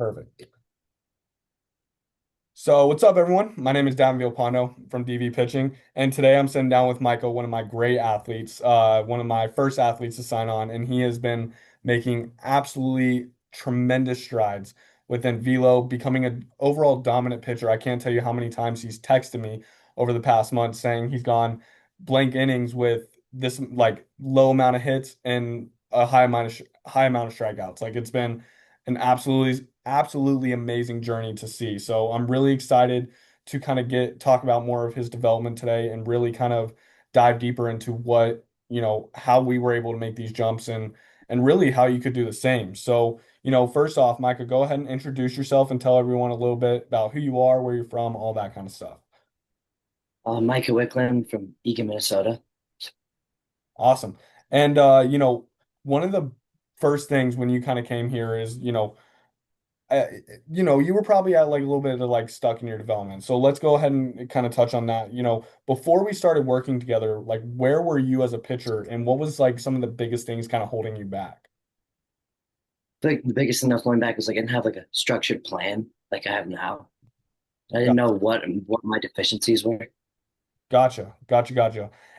Perfect. So, what's up, everyone? My name is Davin Villalpando from DV Pitching, and today I'm sitting down with Micah, one of my great athletes, one of my first athletes to sign on, and he has been making absolutely tremendous strides within velo, becoming an overall dominant pitcher. I can't tell you how many times he's texted me over the past month saying he's gone blank innings with this like low amount of hits and a high amount of strikeouts. Like it's been an absolutely amazing journey to see. So I'm really excited to kind of get talk about more of his development today and really kind of dive deeper into what, how we were able to make these jumps and really how you could do the same. So, first off, Micah, go ahead and introduce yourself and tell everyone a little bit about who you are, where you're from, all that kind of stuff. Micah Wicklund from Eagan, Minnesota. Awesome. And one of the first things when you kind of came here is, uh, you were probably at like a little bit of like stuck in your development. So let's go ahead and kind of touch on that. Before we started working together, like where were you as a pitcher and what was like some of the biggest things kind of holding you back? Like the biggest thing that's going back is like I didn't have like a structured plan like I have now. I didn't know Gotcha. what my deficiencies were. It Gotcha.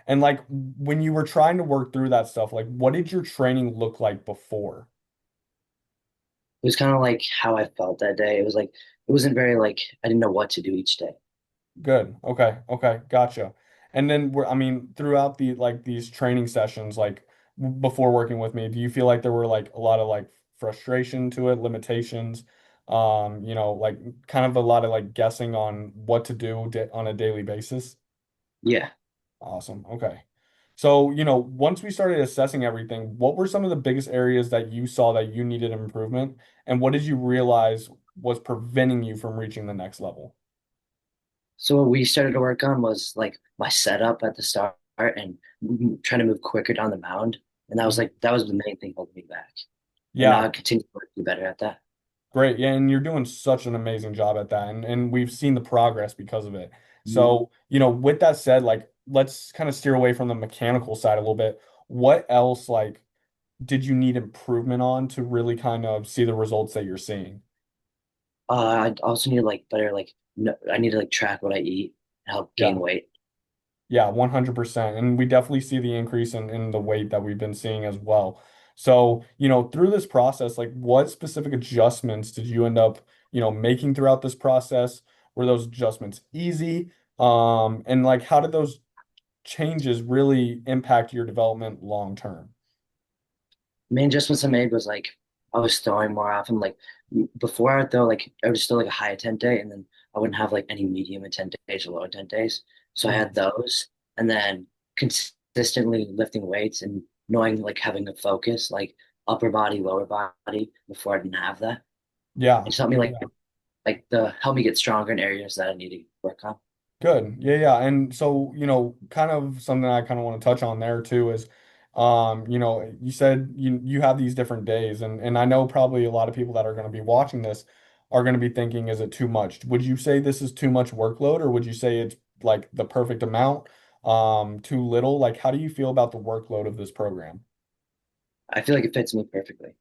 And like when you were trying to work through that stuff, like what did your training look like before? was kind of like how I felt that day. It was like it wasn't very like I didn't know what to do each day. Good. Okay. Gotcha. And then I mean, throughout the like these training sessions, like before working with me, do you feel like there were like a lot of like frustration to it, limitations, like kind of a lot of like guessing on what to do on a daily basis? Yeah. Awesome. Okay. So, once we started assessing everything, what were some of the biggest areas that you saw that you needed improvement, and what did you realize was preventing you from reaching the next level? So what we started to work on was like my setup at the start and trying to move quicker down the mound. And that was the main thing holding me back. And now Yeah, I continue to do better at that. great. Yeah, and you're doing such an amazing job at that. And we've seen the progress because of it. Mhm. So, with that said, like let's kind of steer away from the mechanical side a little bit. What else like did you need improvement on to really kind of see the results that you're seeing? I also need to like better like no, I need to like track what I eat and help gain Yeah. weight. Yeah, 100%. And we definitely see the increase in the weight that we've been seeing as well. So, through this process, like what specific adjustments did you end up, making throughout this process? Were those adjustments easy? And like how did those changes really impact your development long term? Main adjustments I made was like I was throwing more often. Like before I would throw like I would just throw like a high intent day and then I wouldn't have like any medium intent days or low intent days. So I had Mhm. those and then consistently lifting weights and knowing like having a focus, like upper body, lower body before I didn't have that. It Yeah. just helped me Yeah. like the help me get stronger in areas that I need to work on. Good. Yeah. And so, kind of something I kind of want to touch on there too is, you said you have these different days and I know probably a lot of people that are going to be watching this are going to be thinking, is it too much? Would you say this is too much workload or would you say it's like the perfect amount, too little? Like, how do you feel about the workload of this program? I feel like it fits me perfectly.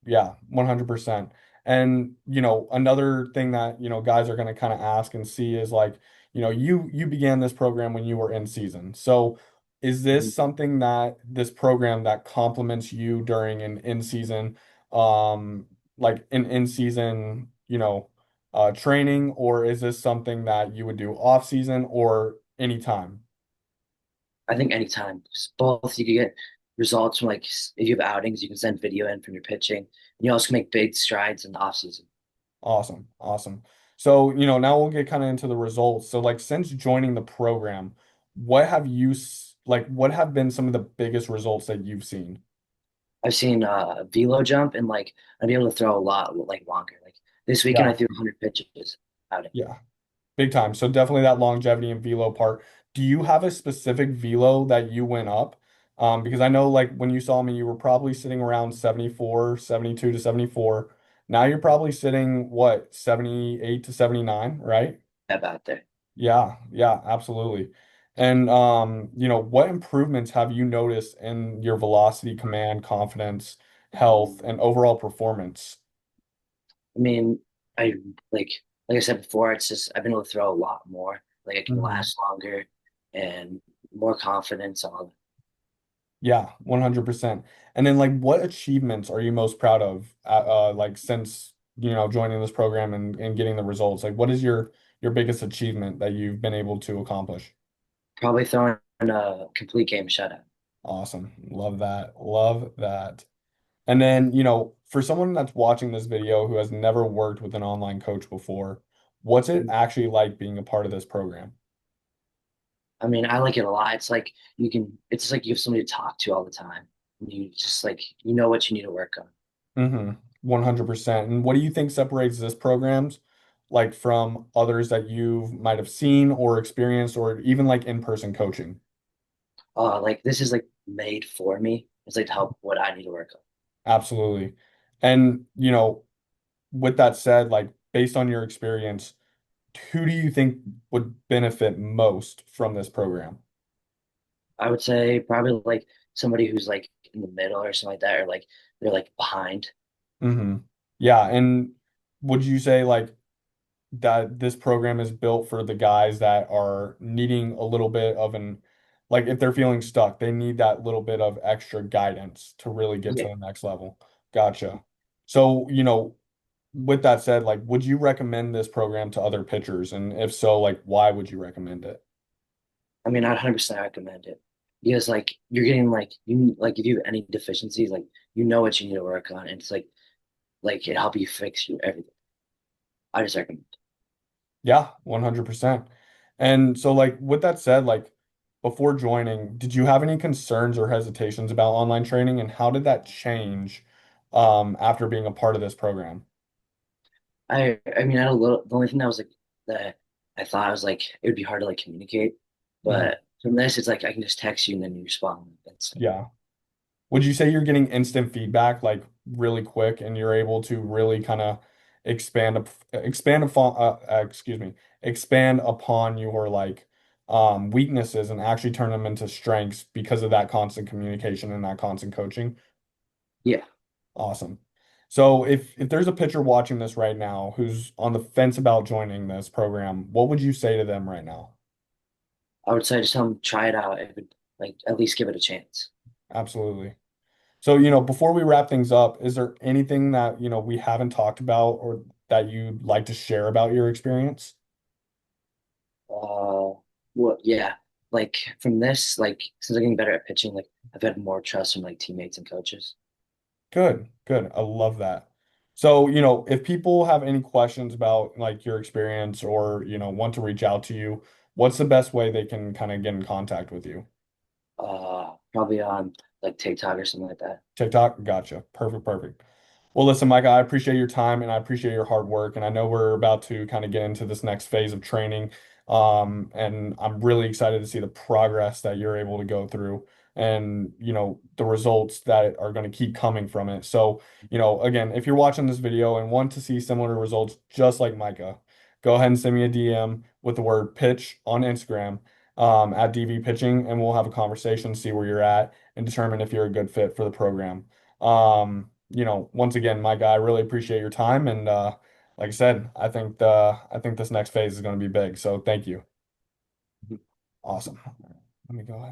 Yeah, 100%. And, another thing that, guys are going to kind of ask and see is like, you began this program when you were in season. So, is Mhm. this something that this program that complements you during an in season like an in season, training, or is this something that you would do off season or anytime? I think anytime. Just both you can get results from like if you have outings, you can send video in from your pitching. And you also can make big strides in the off season. Awesome. So, now we'll get kind of into the results. So, like, since joining the program, what have been some of the biggest results that you've seen? I've seen a velo jump and like I'd be able to throw a lot like longer. Like this weekend I Yeah, threw 100 pitches outing. yeah, big time. So, definitely that longevity and velo part. Do you have a specific velo that you went up? Because I know, like, when you saw me, you were probably sitting around 74, 72 to 74. Now you're probably sitting, what, 78 to 79, right? About there. Yeah, absolutely. And what improvements have you noticed in your velocity, command, confidence, health, and overall performance? I mean, I like like I said before, it's just I've been able to throw a lot more. Like I can Hmm. last longer and more confidence on. Yeah, 100%. And then like what achievements are you most proud of like since joining this program and getting the results? Like what is your biggest achievement that you've been able to accomplish? Probably throwing a complete game shutout. Awesome. Love that. Love that. And then, for someone that's watching this video who has never worked with an online coach before, what's it actually like being a part of this program? I mean, I like it a lot. It's like you have somebody to talk to all the time. You just like, you know what you need to work on. Mm-hmm. 100%. And what do you think separates this programs like from others that you might have seen or experienced or even like in-person coaching? Like this is like made for me. It's like to help what I need to work on. Absolutely. And, with that said, like based on your experience, who do you think would benefit most from this program? I would say probably like somebody who's like in the middle or something like that, or like they're like behind. Hmm. Yeah, and would you say like that this program is built for the guys that are needing a little bit of like if they're feeling stuck, they need that little bit of extra guidance to really get to Yeah. the next level. Gotcha. So, with that said, like, would you recommend this program to other pitchers? And if so, like, why would you recommend it? I mean, I'd 100% recommend it because like you're getting like you like if you have any deficiencies, like you know what you need to work on, and it's like it help you fix you everything. I just recommend. Yeah, 100%. And so, like, with that said, like, before joining, did you have any concerns or hesitations about online training, and how did that change after being a part of this program? I mean, I had a little. The only thing that was like that I thought was like it would be hard to like communicate, Mhm. but from this, it's like I can just text you and then you respond instantly. Yeah. Would you say you're getting instant feedback, like, really quick, and you're able to really kind of expand upon, excuse me, expand upon your like weaknesses and actually turn them into strengths because of that constant communication and that constant coaching? Yeah, Awesome. So if there's a pitcher watching this right now who's on the fence about joining this program, what would you say to them right now? I would say just tell them try it out. It would like at least give it a chance. Absolutely. So, before we wrap things up, is there anything that, we haven't talked about or that you'd like to share about your experience? Well, yeah, like from this, like since I'm getting better at pitching, like I've had more trust from like teammates and coaches. Good, good. I love that. So, if people have any questions about like your experience or, want to reach out to you, what's the best way they can kind of get in contact with you? Probably on like TikTok or something like that. TikTok? Gotcha. Perfect, perfect. Well, listen, Micah, I appreciate your time and I appreciate your hard work. And I know we're about to kind of get into this next phase of training. And I'm really excited to see the progress that you're able to go through and, the results that are going to keep coming from it. So, again, if you're watching this video and want to see similar results just like Micah, go ahead and send me a DM with the word pitch on Instagram, at DV Pitching, and we'll have a conversation, see where you're at, and determine if you're a good fit for the program. Once again, my guy, I really appreciate your time. And like I said, I think this next phase is going to be big. So thank you. Awesome. Let me go ahead.